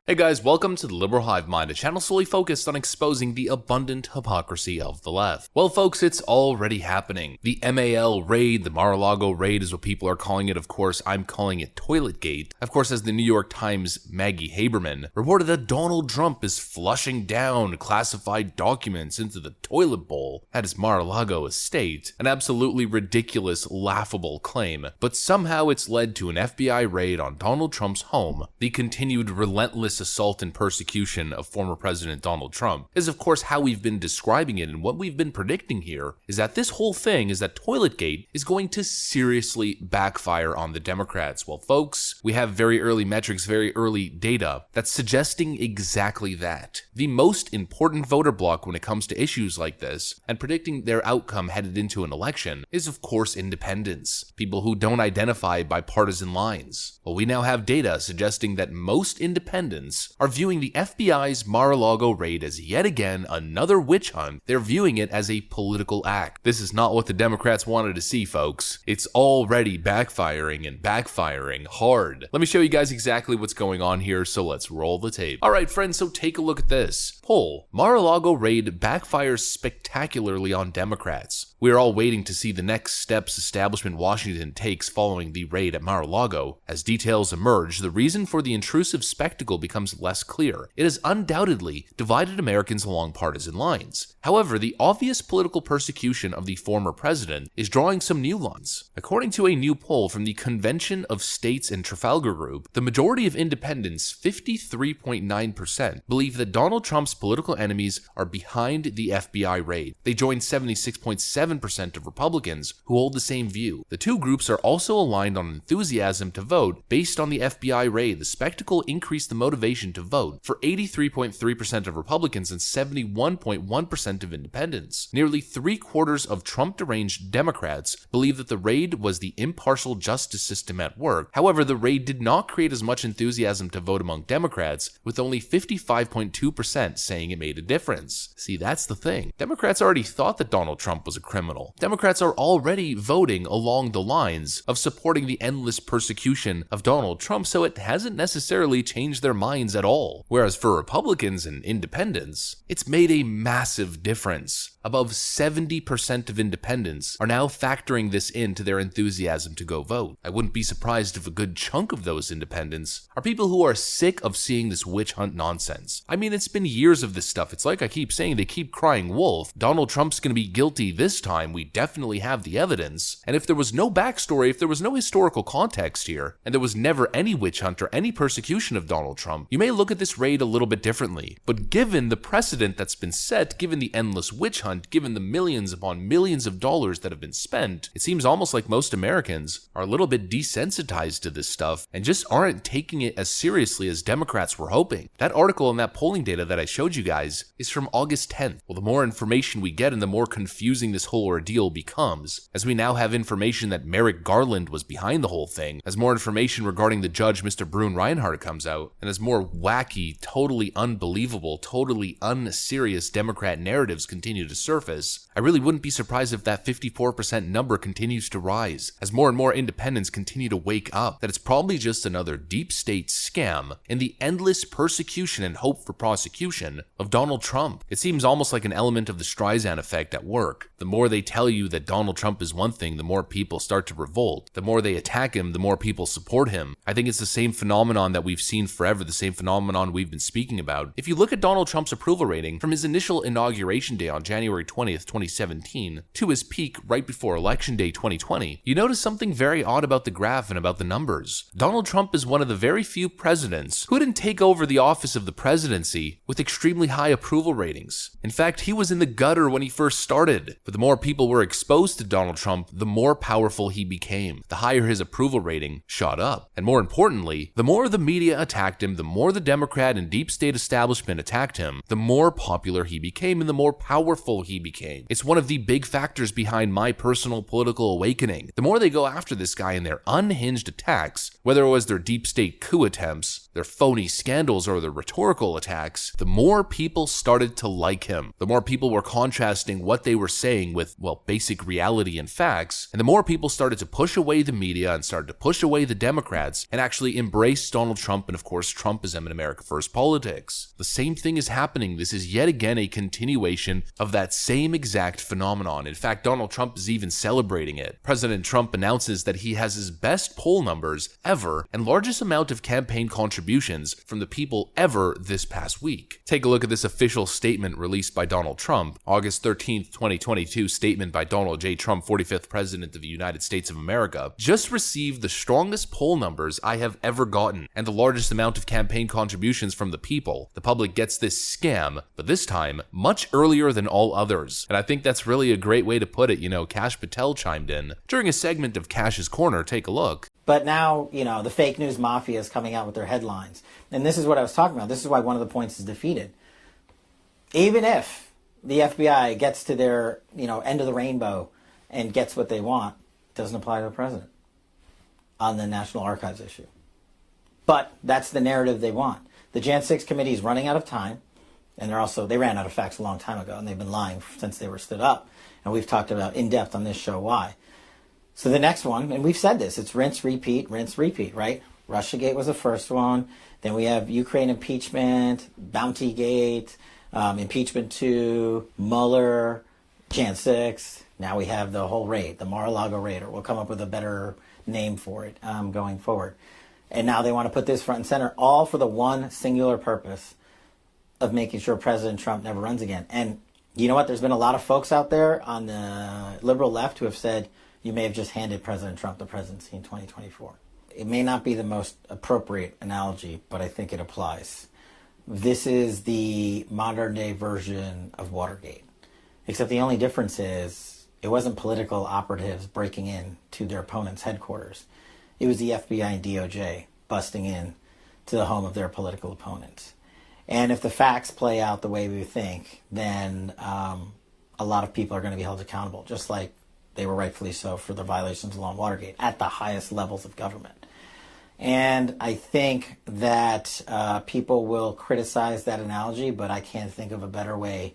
Hey guys, welcome to the Liberal Hive Mind, a channel solely focused on exposing the abundant hypocrisy of the left. Well folks, it's already happening. The MAL raid, the Mar-a-Lago raid is what people are calling it. Of course, I'm calling it Toiletgate. Of course, as the New York Times' Maggie Haberman reported that Donald Trump is flushing down classified documents into the toilet bowl at his Mar-a-Lago estate. An absolutely ridiculous, laughable claim. But somehow it's led to an FBI raid on Donald Trump's home. The continued relentless assault and persecution of former President Donald Trump is of course how we've been describing it, and what we've been predicting here is that this whole thing is that Toiletgate is going to seriously backfire on the Democrats. Well folks, we have very early metrics, very early data that's suggesting exactly that. The most important voter bloc when it comes to issues like this and predicting their outcome headed into an election is of course independents, people who don't identify by partisan lines. Well, we now have data suggesting that most independents are viewing the FBI's Mar-a-Lago raid as yet again another witch hunt. They're viewing it as a political act. This is not what the Democrats wanted to see, folks. It's already backfiring and backfiring hard. Let me show you guys exactly what's going on here, so let's roll the tape. Alright friends, so take a look at this. Poll: Mar-a-Lago raid backfires spectacularly on Democrats. We're all waiting to see the next steps establishment Washington takes following the raid at Mar-a-Lago. As details emerge, the reason for the intrusive spectacle becomes less clear. It has undoubtedly divided Americans along partisan lines. However, the obvious political persecution of the former president is drawing some new lines. According to a new poll from the Convention of States and Trafalgar Group, the majority of independents, 53.9%, believe that Donald Trump's political enemies are behind the FBI raid. They join 76.7% of Republicans who hold the same view. The two groups are also aligned on enthusiasm to vote based on the FBI raid. The spectacle increased the motivation to vote for 83.3% of Republicans and 71.1% of independents. Nearly 3/4 of Trump-deranged Democrats believe that the raid was the impartial justice system at work. However, the raid did not create as much enthusiasm to vote among Democrats, with only 55.2% saying it made a difference. See, that's the thing. Democrats already thought that Donald Trump was a criminal. Democrats are already voting along the lines of supporting the endless persecution of Donald Trump, so it hasn't necessarily changed their minds at all. Whereas for Republicans and independents, it's made a massive difference. Above 70% of independents are now factoring this into their enthusiasm to go vote. I wouldn't be surprised if a good chunk of those independents are people who are sick of seeing this witch hunt nonsense. I mean, it's been years of this stuff. It's like I keep saying, they keep crying wolf. Donald Trump's gonna be guilty this time. We definitely have the evidence. And if there was no backstory, if there was no historical context here, and there was never any witch hunt or any persecution of Donald Trump, you may look at this raid a little bit differently. But given the precedent that's been set, given the endless witch hunt, given the millions upon millions of dollars that have been spent, it seems almost like most Americans are a little bit desensitized to this stuff and just aren't taking it as seriously as Democrats were hoping. That article and that polling data that I showed you guys is from August 10th. Well, the more information we get and the more confusing this whole ordeal becomes, as we now have information that Merrick Garland was behind the whole thing, as more information regarding the judge, Mr. Brune Reinhardt, comes out, and as more wacky, totally unbelievable, totally unserious Democrat narratives continue to surface, I really wouldn't be surprised if that 54% number continues to rise, as more and more independents continue to wake up that it's probably just another deep state scam in the endless persecution and hope for prosecution of Donald Trump. It seems almost like an element of the Streisand effect at work. The more they tell you that Donald Trump is one thing, the more people start to revolt. The more they attack him, the more people support him. I think it's the same phenomenon that we've seen forever, the same phenomenon we've been speaking about. If you look at Donald Trump's approval rating from his initial inauguration day on January 20th, 2017 to his peak right before Election Day 2020, you notice something very odd about the graph and about the numbers. Donald Trump is one of the very few presidents who didn't take over the office of the presidency with extremely high approval ratings. In fact, he was in the gutter when he first started. But the more people were exposed to Donald Trump, the more powerful he became. The higher his approval rating shot up. And more importantly, the more the media attacked him, the more the Democrat and deep state establishment attacked him, the more popular he became and the more powerful he became. It's one of the big factors behind my personal political awakening. The more they go after this guy in their unhinged attacks, whether it was their deep state coup attempts, their phony scandals, or their rhetorical attacks, the more people started to like him. The more people were contrasting what they were saying with, well, basic reality and facts, and the more people started to push away the media and started to push away the Democrats and actually embrace Donald Trump and, of course, Trumpism in America First politics. The same thing is happening. This is yet again a continuation of that same exact phenomenon. In fact, Donald Trump is even celebrating it. President Trump announces that he has his best poll numbers ever and largest amount of campaign contributions from the people ever this past week. Take a look at this official statement released by Donald Trump. August 13th, 2022 statement by Donald J. Trump, 45th President of the United States of America. Just received the strongest poll numbers I have ever gotten and the largest amount of campaign contributions from the people. The public gets this scam, but this time much earlier than all others. And I think that's really a great way to put it. Kash Patel chimed in during a segment of Cash's Corner. Take a look. But now, the fake news mafia is coming out with their headlines. And this is what I was talking about. This is why one of the points is defeated. Even if the FBI gets to their, end of the rainbow and gets what they want, it doesn't apply to the president on the National Archives issue. But that's the narrative they want. The Jan 6 committee is running out of time, and they ran out of facts a long time ago, and they've been lying since they were stood up. And we've talked about in depth on this show why. So the next one, and we've said this, it's rinse, repeat, right? Russiagate was the first one. Then we have Ukraine impeachment, Bountygate, impeachment 2, Mueller, Jan 6. Now we have the whole raid, the Mar-a-Lago raid, or we'll come up with a better name for it going forward. And now they want to put this front and center, all for the one singular purpose of making sure President Trump never runs again. And you know what? There's been a lot of folks out there on the liberal left who have said, you may have just handed President Trump the presidency in 2024. It may not be the most appropriate analogy, but I think it applies. This is the modern day version of Watergate. Except the only difference is it wasn't political operatives breaking in to their opponent's headquarters. It was the FBI and DOJ busting in to the home of their political opponents. And if the facts play out the way we think, then a lot of people are going to be held accountable, just like they were rightfully so for the violations of law in Watergate at the highest levels of government. And I think that people will criticize that analogy, but I can't think of a better way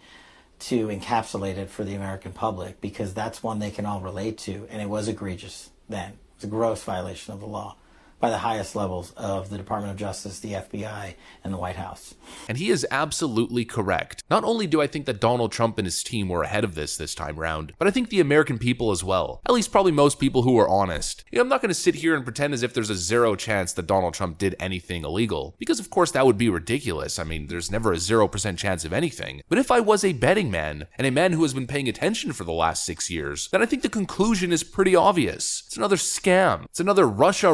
to encapsulate it for the American public, because that's one they can all relate to. And it was egregious then. It was a gross violation of the law by the highest levels of the Department of Justice, the FBI, and the White House. And he is absolutely correct. Not only do I think that Donald Trump and his team were ahead of this time round, but I think the American people as well. At least probably most people who are honest. I'm not going to sit here and pretend as if there's a 0 chance that Donald Trump did anything illegal, because of course that would be ridiculous. I mean, there's never a 0% chance of anything. But if I was a betting man, and a man who has been paying attention for the last 6 years, then I think the conclusion is pretty obvious. It's another scam. It's another Russia,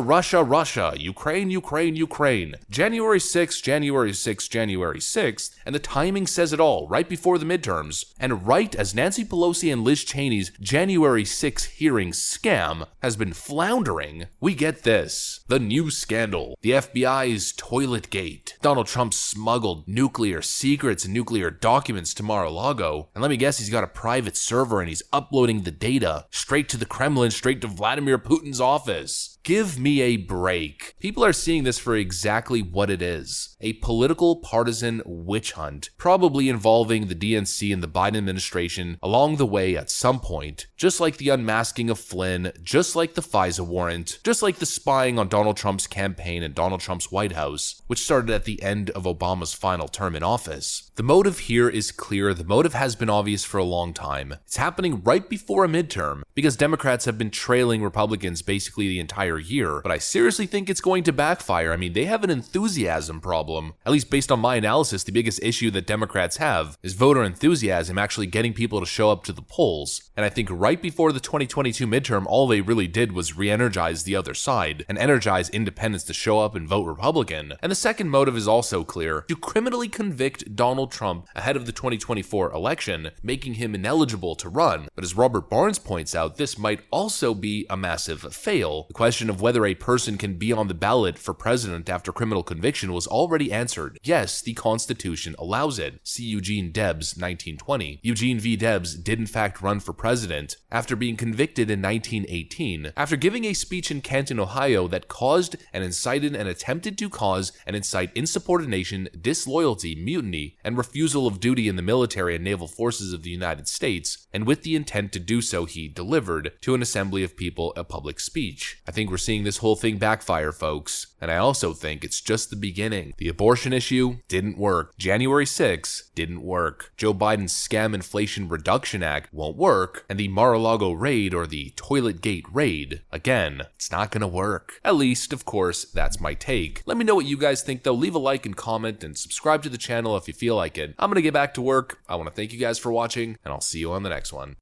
Ukraine, January 6th, January 6th, January 6th, and the timing says it all, right before the midterms. And right as Nancy Pelosi and Liz Cheney's January 6th hearing scam has been floundering, we get this. The new scandal. The FBI's Toilet Gate. Donald Trump smuggled nuclear secrets and nuclear documents to Mar-a-Lago, and let me guess, he's got a private server and he's uploading the data straight to the Kremlin, straight to Vladimir Putin's office. Give me a break. People are seeing this for exactly what it is. A political partisan witch hunt, probably involving the DNC and the Biden administration along the way at some point, just like the unmasking of Flynn, just like the FISA warrant, just like the spying on Donald Trump's campaign and Donald Trump's White House, which started at the end of Obama's final term in office. The motive here is clear. The motive has been obvious for a long time. It's happening right before a midterm because Democrats have been trailing Republicans basically the entire year, but I seriously think it's going to backfire. I mean, they have an enthusiasm problem. At least based on my analysis, the biggest issue that Democrats have is voter enthusiasm, actually getting people to show up to the polls. And I think right before the 2022 midterm, all they really did was re-energize the other side and energize independents to show up and vote Republican. And the second motive is also clear: to criminally convict Donald Trump ahead of the 2024 election, making him ineligible to run. But as Robert Barnes points out, this might also be a massive fail. The question question of whether a person can be on the ballot for president after criminal conviction was already answered. Yes, the Constitution allows it. See Eugene Debs, 1920. Eugene V. Debs did in fact run for president after being convicted in 1918, after giving a speech in Canton, Ohio that caused and incited and attempted to cause and incite insubordination, disloyalty, mutiny, and refusal of duty in the military and naval forces of the United States, and with the intent to do so, he delivered to an assembly of people a public speech. I think we're seeing this whole thing backfire, folks, and I also think it's just the beginning. The abortion issue didn't work. January 6th didn't work. Joe Biden's Scam Inflation Reduction Act won't work, and the Mar-a-Lago raid, or the Toiletgate raid, again, it's not gonna work. At least, of course, that's my take. Let me know what you guys think though. Leave a like and comment and subscribe to the channel if you feel like it. I'm gonna get back to work. I want to thank you guys for watching, and I'll see you on the next one.